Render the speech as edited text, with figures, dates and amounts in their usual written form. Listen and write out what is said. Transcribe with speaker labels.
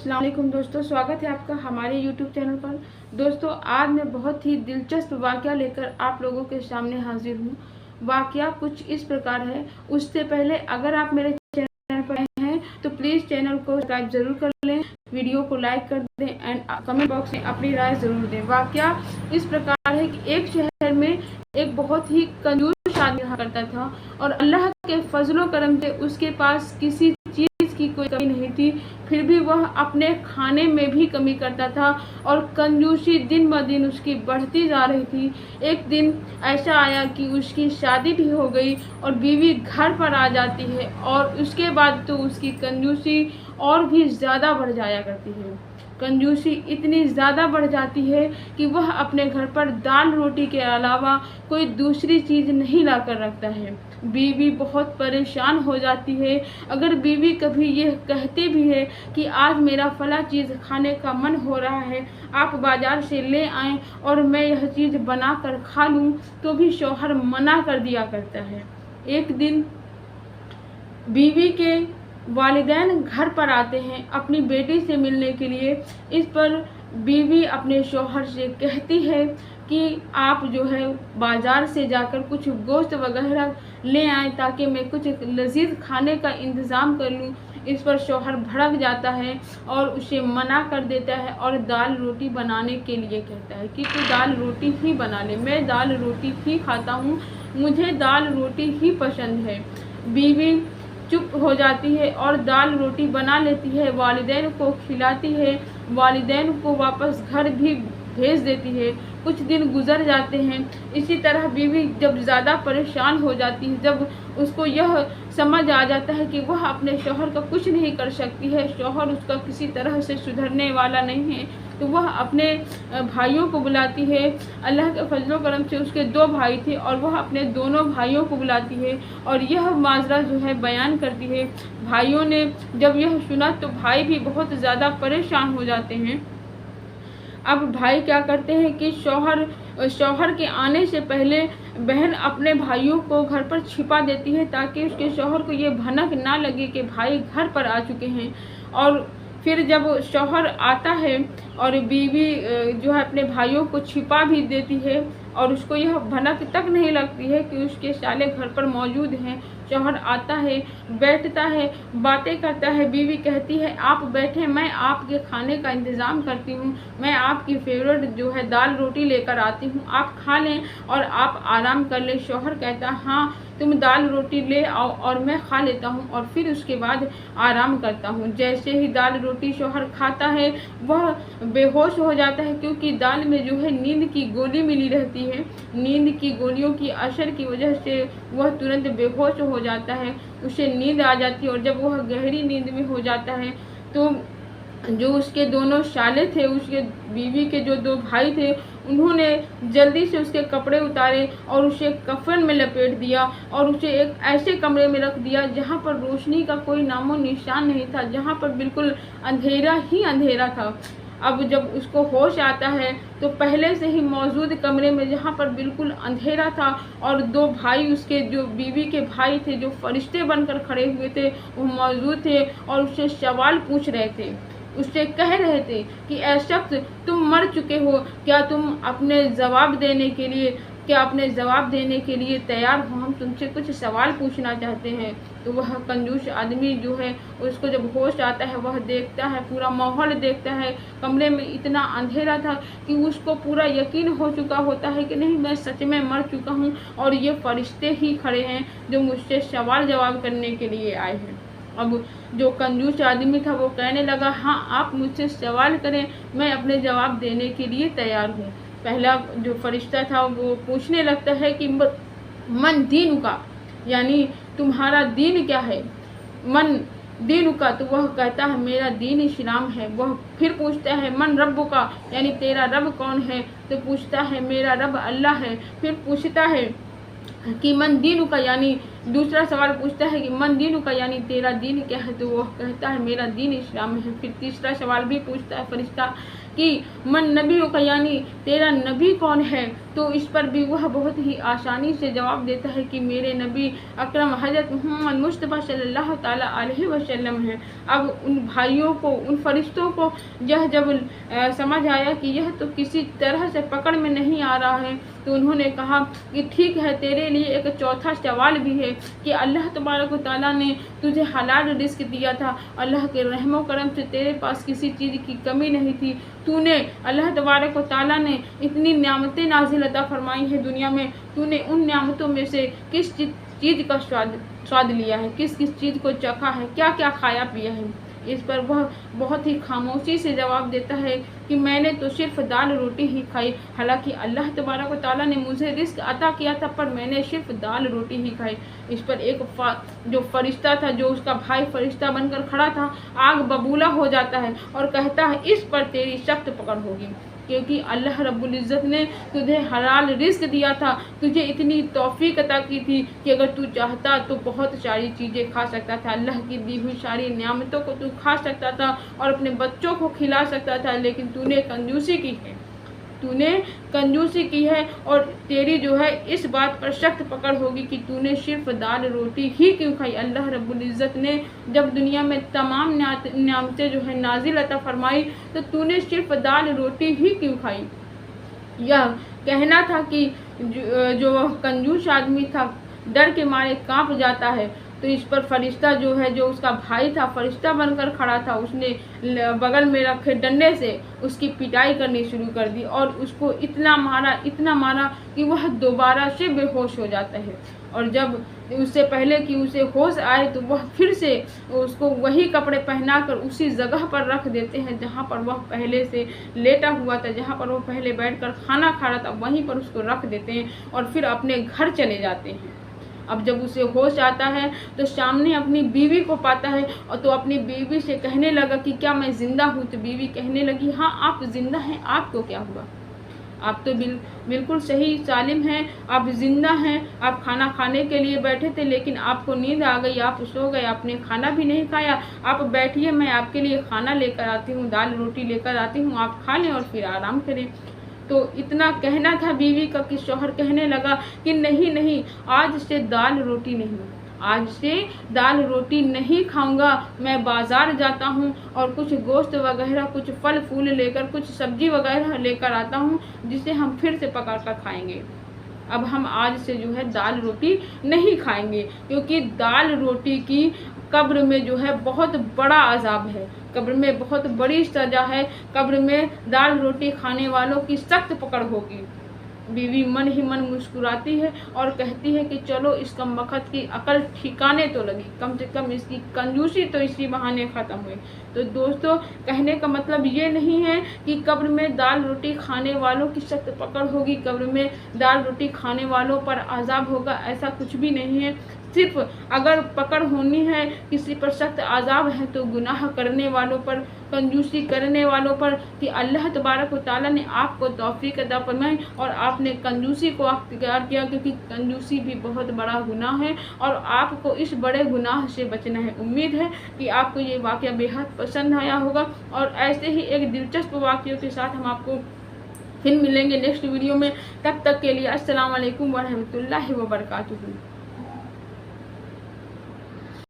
Speaker 1: अस्सलाम वालेकुम दोस्तों, स्वागत है आपका हमारे यूट्यूब चैनल पर। दोस्तों, आज मैं बहुत ही दिलचस्प वाक़या लेकर आप लोगों के सामने हाजिर हूँ। वाक़या कुछ इस प्रकार है। उससे पहले अगर आप मेरे चैनल पर नए हैं तो प्लीज़ चैनल को सब्सक्राइब ज़रूर कर लें, वीडियो को लाइक कर दें एंड कमेंट बॉक्स में अपनी राय ज़रूर दें। वाक़या इस प्रकार है कि एक शहर में एक बहुत ही कंजूस आदमी रहा करता था और अल्लाह के फजलो करम से उसके पास किसी चीज़ की कोई कमी नहीं थी। फिर भी वह अपने खाने में भी कमी करता था और कंजूसी दिन ब दिन उसकी बढ़ती जा रही थी। एक दिन ऐसा आया कि उसकी शादी भी हो गई और बीवी घर पर आ जाती है और उसके बाद तो उसकी कंजूसी और भी ज़्यादा बढ़ जाया करती है। कंजूसी इतनी ज़्यादा बढ़ जाती है कि वह अपने घर पर दाल रोटी के अलावा कोई दूसरी चीज़ नहीं ला कर रखता है। बीवी बहुत परेशान हो जाती है। अगर बीवी कभी ये कहती भी है कि आज मेरा फला चीज़ खाने का मन हो रहा है, आप बाज़ार से ले आएँ और मैं यह चीज़ बना कर खा लूँ, तो भी शौहर मना कर दिया करता है। एक दिन बीवी के वालिदैन घर पर आते हैं अपनी बेटी से मिलने के लिए। इस पर बीवी अपने शौहर से कहती है कि आप जो है बाज़ार से जाकर कुछ गोश्त वगैरह ले आएँ ताकि मैं कुछ लजीज खाने का इंतज़ाम कर लूँ। इस पर शौहर भड़क जाता है और उसे मना कर देता है और दाल रोटी बनाने के लिए कहता है कि तू दाल रोटी ही बना ले, मैं दाल रोटी ही खाता हूँ, मुझे दाल रोटी ही पसंद है। बीवी चुप हो जाती है और दाल रोटी बना लेती है, वालिदैन को खिलाती है, वालिदैन को वापस घर भी भेज देती है। कुछ दिन गुजर जाते हैं। इसी तरह बीवी जब ज़्यादा परेशान हो जाती है, जब उसको यह समझ आ जाता है कि वह अपने शौहर का कुछ नहीं कर सकती है, शौहर उसका किसी तरह से सुधरने वाला नहीं है, तो वह अपने भाइयों को बुलाती है। अल्लाह के फजलो करम से उसके 2 भाई थे और वह अपने दोनों भाइयों को बुलाती है और यह माजरा जो है बयान करती है। भाइयों ने जब यह सुना तो भाई भी बहुत ज़्यादा परेशान हो जाते हैं। अब भाई क्या करते हैं कि शौहर के आने से पहले बहन अपने भाइयों को घर पर छिपा देती है ताकि उसके शौहर को ये भनक ना लगे कि भाई घर पर आ चुके हैं। और फिर जब शौहर आता है और बीवी जो है अपने भाइयों को छिपा भी देती है और उसको यह भनक तक नहीं लगती है कि उसके साले घर पर मौजूद हैं। शौहर आता है, बैठता है, बातें करता है। बीवी कहती है आप बैठे, मैं आपके खाने का इंतज़ाम करती हूँ, मैं आपकी फेवरेट जो है दाल रोटी लेकर आती हूँ, आप खा लें और आप आराम कर लें। शौहर कहता हाँ तुम दाल रोटी ले आओ और मैं खा लेता हूँ और फिर उसके बाद आराम करता हूँ। जैसे ही दाल रोटी शौहर खाता है वह बेहोश हो जाता है, क्योंकि दाल में जो है नींद की गोली मिली रहती है। नींद की गोलियों की असर की वजह से वह तुरंत बेहोश हो जाता है, उसे नींद आ जाती है। और जब वह गहरी नींद में हो जाता है तो जो उसके दोनों साले थे, उसके बीवी के जो 2 भाई थे, उन्होंने जल्दी से उसके कपड़े उतारे और उसे कफन में लपेट दिया और उसे एक ऐसे कमरे में रख दिया जहाँ पर रोशनी का कोई नामो निशान नहीं था, जहाँ पर बिल्कुल अंधेरा ही अंधेरा था। अब जब उसको होश आता है तो पहले से ही मौजूद कमरे में जहाँ पर बिल्कुल अंधेरा था और 2 भाई उसके जो बीवी के भाई थे, जो फरिश्ते बनकर खड़े हुए थे, वो मौजूद थे और उससे सवाल पूछ रहे थे। उससे कह रहे थे कि ऐ शख्स तुम मर चुके हो, क्या तुम अपने जवाब देने के लिए तैयार हो, हम तुमसे कुछ सवाल पूछना चाहते हैं। तो वह कंजूस आदमी जो है उसको जब होश आता है वह देखता है, पूरा माहौल देखता है। कमरे में इतना अंधेरा था कि उसको पूरा यकीन हो चुका होता है कि नहीं मैं सच में मर चुका हूँ और ये फरिश्ते ही खड़े हैं जो मुझसे सवाल जवाब करने के लिए आए हैं। अब जो कंजूस आदमी था वो कहने लगा हाँ आप मुझसे सवाल करें, मैं अपने जवाब देने के लिए तैयार हूँ। पहला जो फरिश्ता था वो पूछने लगता है कि मन दीन का, यानी तुम्हारा दीन क्या है। मन दीन का, तो वह कहता है मेरा दीन इस्लाम है। वह फिर पूछता है मन रब्बु का, यानी तेरा रब कौन है। तो पूछता है मेरा रब अल्लाह है। फिर पूछता है कि मन दीन का, यानी दूसरा सवाल पूछता है कि मन दीन का, यानी तेरा दीन क्या है, तो वो कहता है मेरा दीन इस्लाम है। फिर तीसरा सवाल भी पूछता है फरिश्ता कि मन नबी का, यानी तेरा नबी कौन है, तो इस पर भी वह बहुत ही आसानी से जवाब देता है कि मेरे नबी अकरम हज़रत मोहम्मद मुस्तफ़ा सल्लल्लाहु ताला अलैहि वसल्लम है। अब उन भाइयों को, उन फरिश्तों को यह जब समझ आया कि यह तो किसी तरह से पकड़ में नहीं आ रहा है, तो उन्होंने कहा कि ठीक है, तेरे लिए एक चौथा सवाल भी है कि अल्लाह तबारक व तआला ने तुझे हलाल रिस्क दिया था, अल्लाह के रहमो करम से तेरे पास किसी चीज़ की कमी नहीं थी, तूने, अल्लाह तबारक व तआला ने इतनी नेमतें नाजिल अता फरमाई है दुनिया में, तूने उन नेमतों में से किस चीज़ का स्वाद लिया है, किस किस चीज़ को चखा है, क्या क्या खाया पिया है। इस पर वह बहुत ही खामोशी से जवाब देता है कि मैंने तो सिर्फ दाल रोटी ही खाई, हालांकि अल्लाह तबारक व तआला ने मुझे रिस्क अता किया था, पर मैंने सिर्फ दाल रोटी ही खाई। इस पर एक जो फरिश्ता था, जो उसका भाई फरिश्ता बनकर खड़ा था, आग बबूला हो जाता है और कहता है इस पर तेरी सख्त पकड़ होगी, क्योंकि अल्लाह रब्बुल इज़्ज़त ने तुझे हलाल रिस्क दिया था, तुझे इतनी तौफीक अता की थी कि अगर तू चाहता तो बहुत सारी चीज़ें खा सकता था, अल्लाह की दी हुई सारी नियामतों को तू खा सकता था और अपने बच्चों को खिला सकता था, लेकिन तूने कंजूसी की है, तूने कंजूसी की है और तेरी जो है इस बात पर सख्त पकड़ होगी कि तूने सिर्फ दाल रोटी ही क्यों खाई। अल्लाह रब्बुल इज़्ज़त ने जब दुनिया में तमाम नियामतें जो है नाजिल अता फरमाई, तो तूने सिर्फ दाल रोटी ही क्यों खाई। यह कहना था कि जो कंजूस आदमी था डर के मारे कांप जाता है। तो इस पर फरिश्ता जो है, जो उसका भाई था, फरिश्ता बनकर खड़ा था, उसने बगल में रखे डंडे से उसकी पिटाई करनी शुरू कर दी और उसको इतना मारा कि वह दोबारा से बेहोश हो जाता है। और जब उससे पहले कि उसे होश आए, तो वह फिर से उसको वही कपड़े पहनाकर उसी जगह पर रख देते हैं जहाँ पर वह पहले से लेटा हुआ था, जहाँ पर वह पहले बैठकर खाना खा रहा था, वहीं पर उसको रख देते हैं और फिर अपने घर चले जाते हैं। अब जब उसे होश आता है तो सामने अपनी बीवी को पाता है और तो अपनी बीवी से कहने लगा कि क्या मैं ज़िंदा हूँ। तो बीवी कहने लगी हाँ आप ज़िंदा हैं, आपको क्या हुआ, आप तो बिल्कुल सही सालिम हैं, आप ज़िंदा हैं, आप खाना खाने के लिए बैठे थे लेकिन आपको नींद आ गई, आप सो गए, आपने खाना भी नहीं खाया, आप बैठिए, मैं आपके लिए खाना लेकर आती हूँ, दाल रोटी लेकर आती हूँ, आप खा लें और फिर आराम करें। तो इतना कहना था बीवी का कि शौहर कहने लगा कि नहीं, आज से दाल रोटी नहीं, आज से दाल रोटी नहीं खाऊंगा, मैं बाज़ार जाता हूँ और कुछ गोश्त वगैरह, कुछ फल फूल लेकर, कुछ सब्जी वगैरह लेकर आता हूँ, जिसे हम फिर से पका कर खाएंगे। अब हम आज से जो है दाल रोटी नहीं खाएंगे, क्योंकि दाल रोटी की कब्र में जो है बहुत बड़ा अजाब है, कब्र में बहुत बड़ी सज़ा है, कब्र में दाल रोटी खाने वालों की सख्त पकड़ होगी। बीवी मन ही मन मुस्कुराती है और कहती है कि चलो इस कमबख्त की अकल ठिकाने तो लगी, कम से कम इसकी कंजूसी तो इसी बहाने ख़त्म हुई। तो दोस्तों, कहने का मतलब ये नहीं है कि कब्र में दाल रोटी खाने वालों की सख्त पकड़ होगी, कब्र में दाल रोटी खाने वालों पर अजाब होगा, ऐसा कुछ भी नहीं है। सिर्फ अगर पकड़ होनी है, किसी पर सख्त आज़ाब है, तो गुनाह करने वालों पर, कंजूसी करने वालों पर, कि अल्लाह तबारक व तआला ने आपको तौफीक अता फरमाई और आपने कंजूसी को अख्तियार किया, क्योंकि कंजूसी भी बहुत बड़ा गुनाह है और आपको इस बड़े गुनाह से बचना है। उम्मीद है कि आपको ये वाक़या बेहद पसंद आया होगा और ऐसे ही एक दिलचस्प वाक़यों के साथ हम आपको फिर मिलेंगे नेक्स्ट वीडियो में। तब तक के लिए अस्सलाम वालेकुम व रहमतुल्लाहि व बरकातुहू।